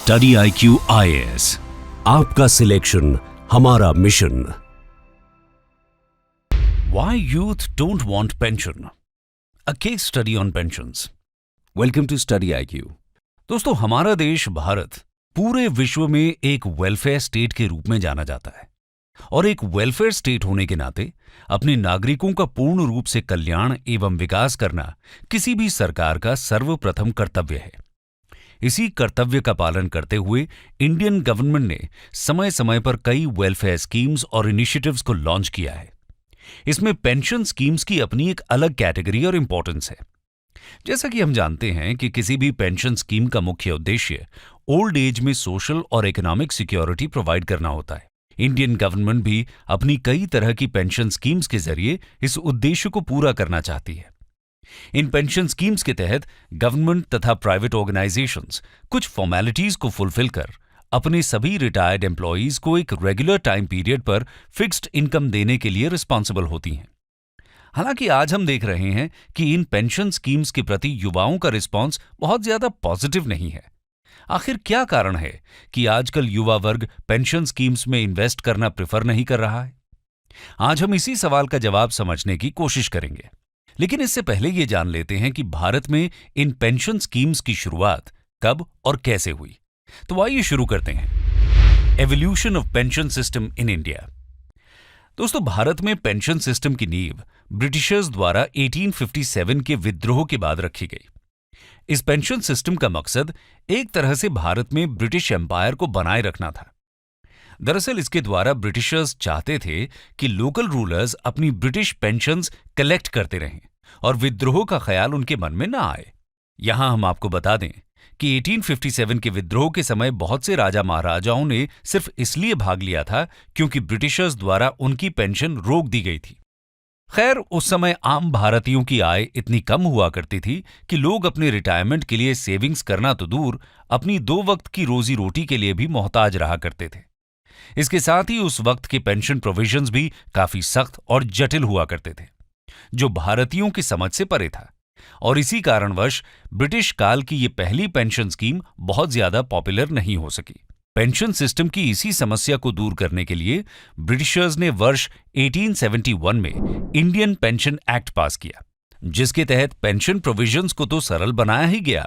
Study IQ IAS, आपका selection हमारा mission. Why youth don't want pension? A case study on pensions. Welcome to Study IQ. दोस्तों, हमारा देश भारत पूरे विश्व में एक वेलफेयर स्टेट के रूप में जाना जाता है और एक वेलफेयर स्टेट होने के नाते अपने नागरिकों का पूर्ण रूप से कल्याण एवं विकास करना किसी भी सरकार का सर्वप्रथम कर्तव्य है। इसी कर्तव्य का पालन करते हुए इंडियन गवर्नमेंट ने समय समय पर कई वेलफेयर स्कीम्स और इनिशिएटिव्स को लॉन्च किया है। इसमें पेंशन स्कीम्स की अपनी एक अलग कैटेगरी और इंपॉर्टेंस है। जैसा कि हम जानते हैं कि किसी भी पेंशन स्कीम का मुख्य उद्देश्य ओल्ड एज में सोशल और इकोनॉमिक सिक्योरिटी प्रोवाइड करना होता है। इंडियन गवर्नमेंट भी अपनी कई तरह की पेंशन स्कीम्स के जरिए इस उद्देश्य को पूरा करना चाहती है। इन पेंशन स्कीम्स के तहत गवर्नमेंट तथा प्राइवेट ऑर्गेनाइजेशंस कुछ फॉर्मेलिटीज को फुलफिल कर अपने सभी रिटायर्ड एम्प्लॉयज को एक रेगुलर टाइम पीरियड पर फिक्स्ड इनकम देने के लिए रिस्पॉन्सिबल होती हैं। हालांकि आज हम देख रहे हैं कि इन पेंशन स्कीम्स के प्रति युवाओं का रिस्पॉन्स बहुत ज्यादा पॉजिटिव नहीं है। आखिर क्या कारण है कि आजकल युवा वर्ग पेंशन स्कीम्स में इन्वेस्ट करना प्रेफर नहीं कर रहा है? आज हम इसी सवाल का जवाब समझने की कोशिश करेंगे, लेकिन इससे पहले ये जान लेते हैं कि भारत में इन पेंशन स्कीम्स की शुरुआत कब और कैसे हुई। तो आइए शुरू करते हैं। Evolution of pension system in India. दोस्तों, भारत में पेंशन सिस्टम की नींव ब्रिटिशर्स द्वारा 1857 के विद्रोह के बाद रखी गई। इस पेंशन सिस्टम का मकसद एक तरह से भारत में ब्रिटिश एम्पायर को बनाए रखना था। दरअसल इसके द्वारा ब्रिटिशर्स चाहते थे कि लोकल रूलर्स अपनी ब्रिटिश पेंशन्स कलेक्ट करते रहें और विद्रोह का ख्याल उनके मन में न आए। यहां हम आपको बता दें कि 1857 के विद्रोह के समय बहुत से राजा महाराजाओं ने सिर्फ इसलिए भाग लिया था क्योंकि ब्रिटिशर्स द्वारा उनकी पेंशन रोक दी गई थी। खैर, उस समय आम भारतीयों की आय इतनी कम हुआ करती थी कि लोग अपने रिटायरमेंट के लिए सेविंग्स करना तो दूर, अपनी 2 वक्त की रोजी रोटी के लिए भी मोहताज रहा करते थे। इसके साथ ही उस वक्त के पेंशन प्रोविजंस भी काफी सख्त और जटिल हुआ करते थे, जो भारतीयों की समझ से परे था, और इसी कारणवश ब्रिटिश काल की ये पहली पेंशन स्कीम बहुत ज्यादा पॉपुलर नहीं हो सकी। पेंशन सिस्टम की इसी समस्या को दूर करने के लिए ब्रिटिशर्स ने वर्ष 1871 में इंडियन पेंशन एक्ट पास किया, जिसके तहत पेंशन प्रोविजंस को तो सरल बनाया ही गया,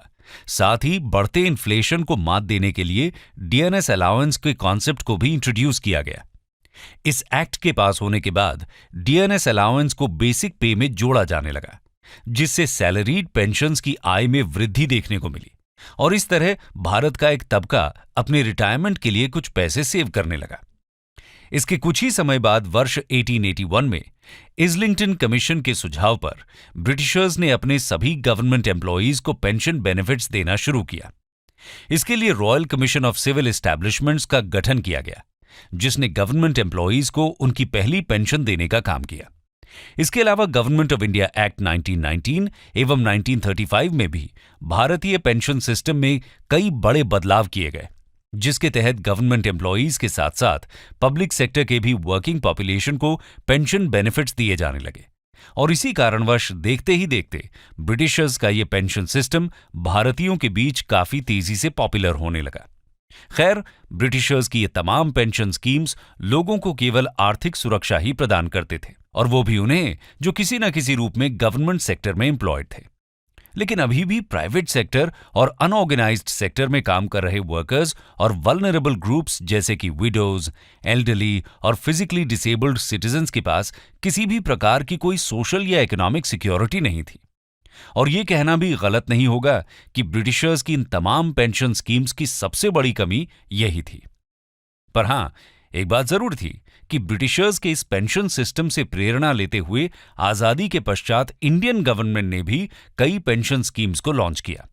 साथ ही बढ़ते इन्फ्लेशन को मात देने के लिए डीएनएस अलाउंस के कॉन्सेप्ट को भी इंट्रोड्यूस किया गया। इस एक्ट के पास होने के बाद डीएनएस अलाउंस को बेसिक पे में जोड़ा जाने लगा, जिससे सैलरीड पेंशन्स की आय में वृद्धि देखने को मिली और इस तरह भारत का एक तबका अपने रिटायरमेंट के लिए कुछ पैसे सेव करने लगा। इसके कुछ ही समय बाद वर्ष 1881 में इज़लिंगटन कमीशन के सुझाव पर ब्रिटिशर्स ने अपने सभी गवर्नमेंट एम्प्लॉयज को पेंशन बेनिफिट्स देना शुरू किया। इसके लिए Royal Commission of civil establishments का गठन किया गया, जिसने गवर्नमेंट एम्प्लॉयज को उनकी पहली पेंशन देने का काम किया। इसके अलावा गवर्नमेंट ऑफ इंडिया एक्ट 1919 एवं 1935 में भी भारतीय पेंशन सिस्टम में कई बड़े बदलाव किए गए, जिसके तहत गवर्नमेंट एम्प्लॉयज के साथ साथ पब्लिक सेक्टर के भी वर्किंग पॉपुलेशन को पेंशन बेनिफिट्स दिए जाने लगे, और इसी कारणवश देखते ही देखते ब्रिटिशर्स का ये पेंशन सिस्टम भारतीयों के बीच काफी तेजी से पॉपुलर होने लगा। खैर, ब्रिटिशर्स की ये तमाम पेंशन स्कीम्स लोगों को केवल आर्थिक सुरक्षा ही प्रदान करते थे, और वो भी उन्हें जो किसी न किसी रूप में गवर्नमेंट सेक्टर में एम्प्लॉयड थे। लेकिन अभी भी प्राइवेट सेक्टर और अनऑर्गेनाइज्ड सेक्टर में काम कर रहे वर्कर्स और वल्नरेबल ग्रुप्स जैसे कि विडोज, एल्डरली और फिजिकली डिसेबल्ड सिटीजन्स के पास किसी भी प्रकार की कोई सोशल या इकोनॉमिक सिक्योरिटी नहीं थी। और ये कहना भी गलत नहीं होगा कि ब्रिटिशर्स की इन तमाम पेंशन स्कीम्स की सबसे बड़ी कमी यही थी। पर हां, एक बात जरूर थी कि ब्रिटिशर्स के इस पेंशन सिस्टम से प्रेरणा लेते हुए आजादी के पश्चात इंडियन गवर्नमेंट ने भी कई पेंशन स्कीम्स को लॉन्च किया।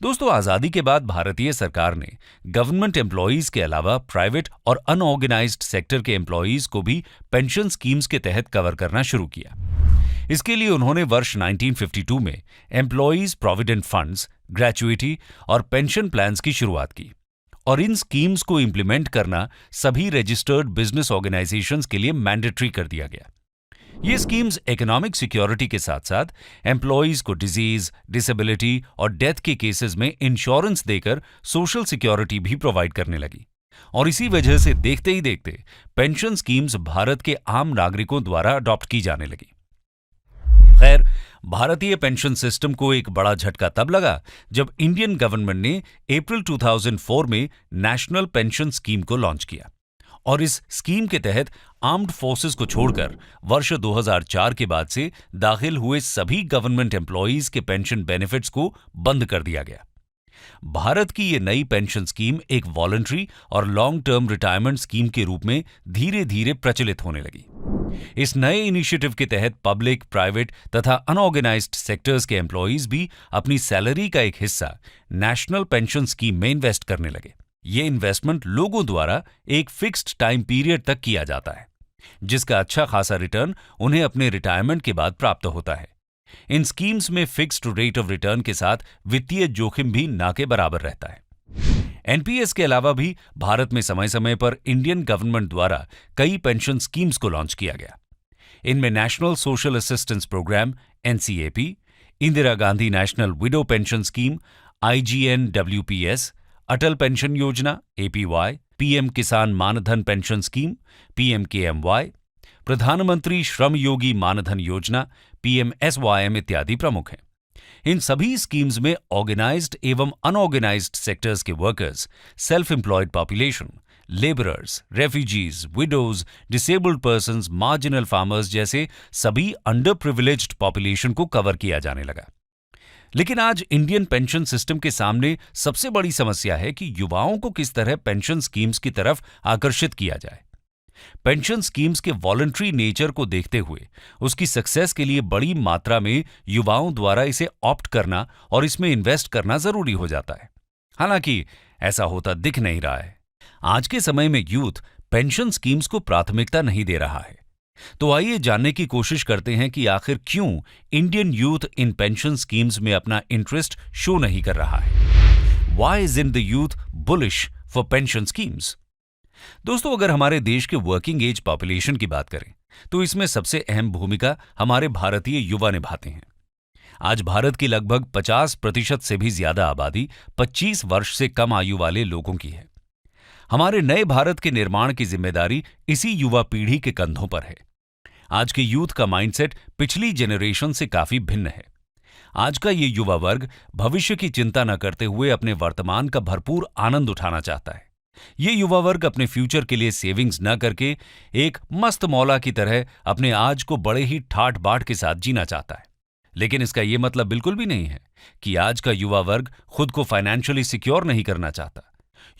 दोस्तों, आजादी के बाद भारतीय सरकार ने गवर्नमेंट एम्प्लॉयज के अलावा प्राइवेट और अनऑर्गेनाइज्ड सेक्टर के एम्प्लॉयज को भी पेंशन स्कीम्स के तहत कवर करना शुरू किया। इसके लिए उन्होंने वर्ष 1952 में एम्प्लॉयज प्रोविडेंट फंड्स, ग्रेच्युइटी और पेंशन प्लान्स की शुरुआत की, और इन स्कीम्स को इंप्लीमेंट करना सभी रजिस्टर्ड बिजनेस ऑर्गेनाइजेशंस के लिए मैंडेटरी कर दिया गया। ये स्कीम्स इकोनॉमिक सिक्योरिटी के साथ साथ एम्प्लॉयज को डिजीज, डिसेबिलिटी और डेथ के केसेस में इंश्योरेंस देकर सोशल सिक्योरिटी भी प्रोवाइड करने लगी। और इसी वजह से देखते ही देखते पेंशन स्कीम्स भारत के आम नागरिकों द्वारा अडॉप्ट की जाने लगी। खैर, भारतीय पेंशन सिस्टम को एक बड़ा झटका तब लगा जब इंडियन गवर्नमेंट ने अप्रैल 2004 में नेशनल पेंशन स्कीम को लॉन्च किया और इस स्कीम के तहत आर्म्ड फोर्सेस को छोड़कर वर्ष 2004 के बाद से दाखिल हुए सभी गवर्नमेंट एम्प्लॉयज के पेंशन बेनिफिट्स को बंद कर दिया गया। भारत की ये नई पेंशन स्कीम एक वॉलंटरी और लॉन्ग टर्म रिटायरमेंट स्कीम के रूप में धीरे धीरे प्रचलित होने लगी। इस नए इनिशिएटिव के तहत पब्लिक, प्राइवेट तथा अनऑर्गेनाइज्ड सेक्टर्स के एम्प्लॉयज भी अपनी सैलरी का एक हिस्सा नेशनल पेंशन स्कीम में इन्वेस्ट करने लगे। ये इन्वेस्टमेंट लोगों द्वारा एक फिक्स्ड टाइम पीरियड तक किया जाता है, जिसका अच्छा खासा रिटर्न उन्हें अपने रिटायरमेंट के बाद प्राप्त होता है। इन स्कीम्स में फिक्स्ड रेट ऑफ रिटर्न के साथ वित्तीय जोखिम भी ना के बराबर रहता है। एनपीएस के अलावा भी भारत में समय समय पर इंडियन गवर्नमेंट द्वारा कई पेंशन स्कीम्स को लॉन्च किया गया। इनमें National Social Assistance Programme NCAP, Indira Gandhi National Widow Pension Scheme IGNWPS, Atal Pension Yojana APY, PM Kisan Mandhan pension scheme पीएमकेएमवाई, प्रधानमंत्री श्रम योगी मानधन योजना पीएमएसवाईएम इत्यादि प्रमुख हैं। इन सभी स्कीम्स में ऑर्गेनाइज्ड एवं अनऑर्गेनाइज्ड सेक्टर्स के workers, self employed population, labourers, refugees, widows, disabled persons, marginal farmers जैसे सभी अंडर प्रिविलेज्ड पॉपुलेशन को कवर किया जाने लगा। लेकिन आज इंडियन पेंशन सिस्टम के सामने सबसे बड़ी समस्या है कि युवाओं को किस तरह पेंशन स्कीम्स की तरफ आकर्षित किया जाए। पेंशन स्कीम्स के वॉलंटरी नेचर को देखते हुए उसकी सक्सेस के लिए बड़ी मात्रा में युवाओं द्वारा इसे ऑप्ट करना और इसमें इन्वेस्ट करना जरूरी हो जाता है। हालांकि ऐसा होता दिख नहीं रहा है। आज के समय में यूथ पेंशन स्कीम्स को प्राथमिकता नहीं दे रहा है। तो आइए जानने की कोशिश करते हैं कि आखिर क्यों Indian youth in pension schemes में अपना इंटरेस्ट शो नहीं कर रहा है। Why isn't the youth bullish for pension schemes? दोस्तों, अगर हमारे देश के वर्किंग एज पॉपुलेशन की बात करें तो इसमें सबसे अहम भूमिका हमारे भारतीय युवा निभाते हैं। आज भारत की लगभग 50% से भी ज्यादा आबादी 25 वर्ष से कम आयु वाले लोगों की है। हमारे नए भारत के निर्माण की जिम्मेदारी इसी युवा पीढ़ी के कंधों पर है। आज के यूथ का माइंडसेट पिछली जेनरेशन से काफी भिन्न है। आज का ये युवा वर्ग भविष्य की चिंता न करते हुए अपने वर्तमान का भरपूर आनंद उठाना चाहता है। ये युवा वर्ग अपने फ्यूचर के लिए सेविंग्स न करके एक मस्त मौला की तरह अपने आज को बड़े ही ठाट बाट के साथ जीना चाहता है। लेकिन इसका यह मतलब बिल्कुल भी नहीं है कि आज का युवा वर्ग खुद को फाइनेंशियली सिक्योर नहीं करना चाहता।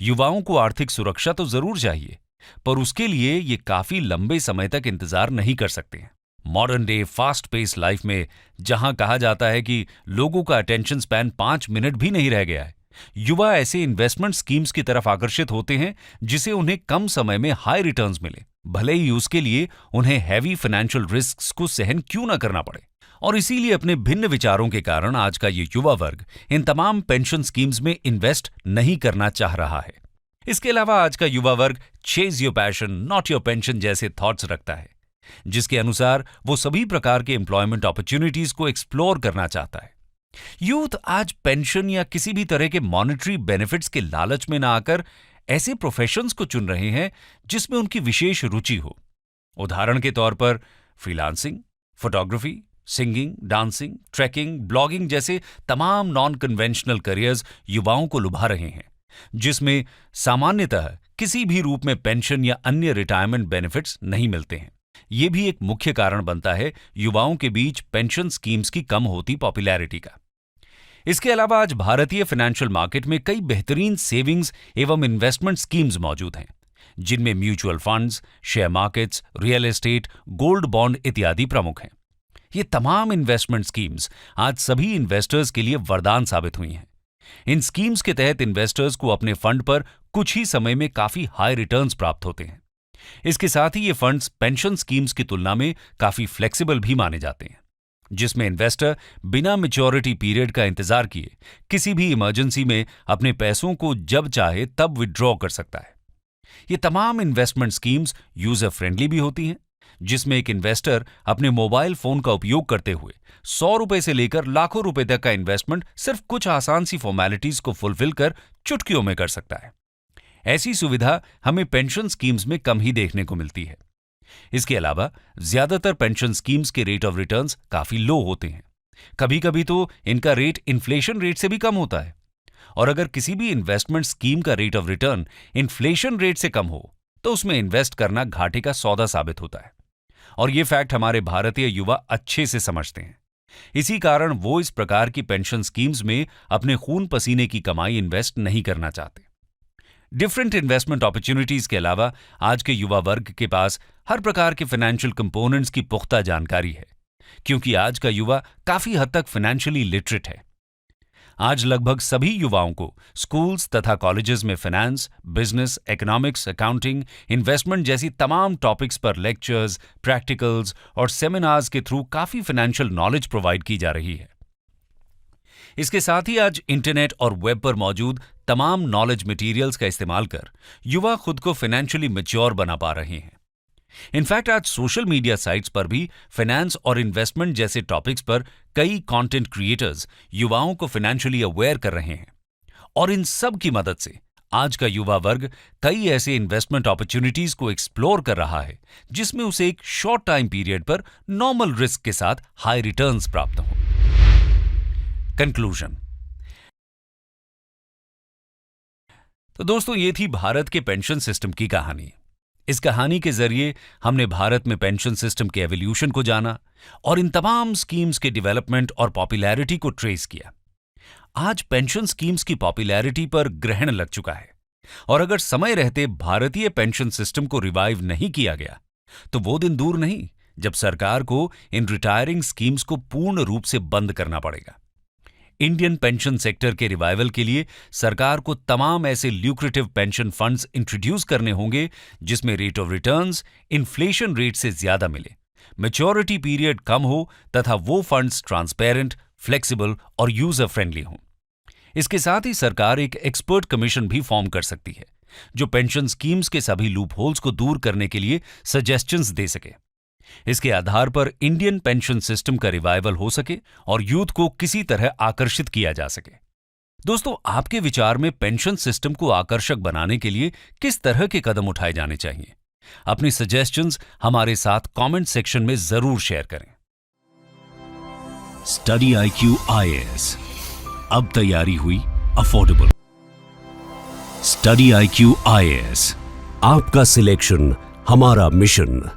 युवाओं को आर्थिक सुरक्षा तो जरूर चाहिए, पर उसके लिए ये काफी लंबे समय तक इंतजार नहीं कर सकते हैं। Modern day fast pace life में जहां कहा जाता है कि लोगों का अटेंशन स्पैन 5 मिनट भी नहीं रह गया है, युवा ऐसे इन्वेस्टमेंट स्कीम्स की तरफ आकर्षित होते हैं जिसे उन्हें कम समय में हाई रिटर्न्स मिले, भले ही उसके लिए उन्हें हैवी फाइनेंशियल रिस्क्स को सहन क्यों न करना पड़े। और इसीलिए अपने भिन्न विचारों के कारण आज का ये युवा वर्ग इन तमाम पेंशन स्कीम्स में इन्वेस्ट नहीं करना चाह रहा है। इसके अलावा आज का युवा वर्ग chase your passion not your pension जैसे थॉट्स रखता है, जिसके अनुसार वो सभी प्रकार के एम्प्लॉयमेंट अपॉर्चुनिटीज को एक्सप्लोर करना चाहता है। यूथ आज पेंशन या किसी भी तरह के मॉनेटरी बेनिफिट्स के लालच में ना आकर ऐसे प्रोफेशंस को चुन रहे हैं जिसमें उनकी विशेष रुचि हो। उदाहरण के तौर पर freelancing, photography, singing, dancing, trekking, blogging जैसे तमाम नॉन कन्वेंशनल करियर्स युवाओं को लुभा रहे हैं, जिसमें सामान्यतः किसी भी रूप में पेंशन या अन्य रिटायरमेंट बेनिफिट्स नहीं मिलते हैं। ये भी एक मुख्य कारण बनता है युवाओं के बीच पेंशन स्कीम्स की कम होती पॉपुलैरिटी का। इसके अलावा आज भारतीय फाइनेंशियल मार्केट में कई बेहतरीन सेविंग्स एवं इन्वेस्टमेंट स्कीम्स मौजूद हैं, जिनमें mutual funds, share markets, real estate, gold bond इत्यादि प्रमुख हैं। ये तमाम इन्वेस्टमेंट स्कीम्स आज सभी इन्वेस्टर्स के लिए वरदान साबित हुई हैं। इन स्कीम्स के तहत इन्वेस्टर्स को अपने फंड पर कुछ ही समय में काफी हाई रिटर्न्स प्राप्त होते हैं। इसके साथ ही ये फंड्स पेंशन स्कीम्स की तुलना में काफी फ्लेक्सिबल भी माने जाते हैं, जिसमें इन्वेस्टर बिना मैच्योरिटी पीरियड का इंतजार किए किसी भी इमरजेंसी में अपने पैसों को जब चाहे तब विड्रॉ कर सकता है। ये तमाम इन्वेस्टमेंट स्कीम्स यूजर फ्रेंडली भी होती हैं, जिसमें एक इन्वेस्टर अपने मोबाइल फोन का उपयोग करते हुए 100 रुपए से लेकर लाखों रुपए तक का इन्वेस्टमेंट सिर्फ कुछ आसान सी फॉर्मेलिटीज को फुलफिल कर चुटकियों में कर सकता है। ऐसी सुविधा हमें पेंशन स्कीम्स में कम ही देखने को मिलती है। इसके अलावा ज्यादातर पेंशन स्कीम्स के रेट ऑफ रिटर्न्स काफी लो होते हैं। कभी कभी तो इनका रेट इन्फ्लेशन रेट से भी कम होता है। और अगर किसी भी इन्वेस्टमेंट स्कीम का rate of return inflation rate से कम हो तो उसमें इन्वेस्ट करना घाटे का सौदा साबित होता है। और ये फैक्ट हमारे भारतीय युवा अच्छे से समझते हैं। इसी कारण वो इस प्रकार की पेंशन स्कीम्स में अपने खून पसीने की कमाई इन्वेस्ट नहीं करना चाहते। डिफरेंट इन्वेस्टमेंट अपॉर्चुनिटीज के अलावा आज के युवा वर्ग के पास हर प्रकार के फाइनेंशियल कंपोनेंट्स की पुख्ता जानकारी है, क्योंकि आज का युवा काफी हद तक फाइनेंशियली लिटरेट है। आज लगभग सभी युवाओं को स्कूल्स तथा कॉलेजेस में finance, business, economics, accounting, investment जैसी तमाम टॉपिक्स पर लेक्चर्स, प्रैक्टिकल्स और सेमिनार्स के थ्रू काफी फाइनेंशियल नॉलेज प्रोवाइड की जा रही है। इसके साथ ही आज इंटरनेट और वेब पर मौजूद तमाम नॉलेज मटेरियल्स का इस्तेमाल कर युवा खुद को फाइनेंशियली मैच्योर बना पा रहे हैं। इनफैक्ट आज सोशल मीडिया साइट्स पर भी फाइनेंस और इन्वेस्टमेंट जैसे टॉपिक्स पर कई कंटेंट क्रिएटर्स युवाओं को फाइनेंशियली अवेयर कर रहे हैं। और इन सब की मदद से आज का युवा वर्ग कई ऐसे इन्वेस्टमेंट अपॉर्चुनिटीज को एक्सप्लोर कर रहा है जिसमें उसे एक शॉर्ट टाइम पीरियड पर नॉर्मल रिस्क के साथ हाई रिटर्न्स प्राप्त हों। कंक्लूजन। तो दोस्तों, ये थी भारत के पेंशन सिस्टम की कहानी। इस कहानी के जरिए हमने भारत में पेंशन सिस्टम के एवोल्यूशन को जाना और इन तमाम स्कीम्स के डेवलपमेंट और पॉपुलैरिटी को ट्रेस किया। आज पेंशन स्कीम्स की पॉपुलैरिटी पर ग्रहण लग चुका है और अगर समय रहते भारतीय पेंशन सिस्टम को रिवाइव नहीं किया गया तो वो दिन दूर नहीं जब सरकार को इन रिटायरिंग स्कीम्स को पूर्ण रूप से बंद करना पड़ेगा। इंडियन पेंशन सेक्टर के रिवाइवल के लिए सरकार को तमाम ऐसे ल्यूक्रेटिव पेंशन फंड्स इंट्रोड्यूस करने होंगे जिसमें rate of returns inflation rate से ज्यादा मिले, मैच्योरिटी पीरियड कम हो तथा वो फंड्स ट्रांसपेरेंट, फ्लेक्सिबल और यूजर फ्रेंडली हों। इसके साथ ही सरकार एक एक्सपर्ट कमीशन भी फॉर्म कर सकती है जो पेंशन स्कीम्स के सभी लूप होल्स को दूर करने के लिए सजेशंस दे सके। इसके आधार पर इंडियन पेंशन सिस्टम का रिवाइवल हो सके और यूथ को किसी तरह आकर्षित किया जा सके। दोस्तों, आपके विचार में पेंशन सिस्टम को आकर्षक बनाने के लिए किस तरह के कदम उठाए जाने चाहिए? अपनी सजेशंस हमारे साथ कमेंट सेक्शन में जरूर शेयर करें। स्टडी IQ IAS, अब तैयारी हुई अफोर्डेबल। स्टडी IQ IAS, आपका सिलेक्शन हमारा मिशन।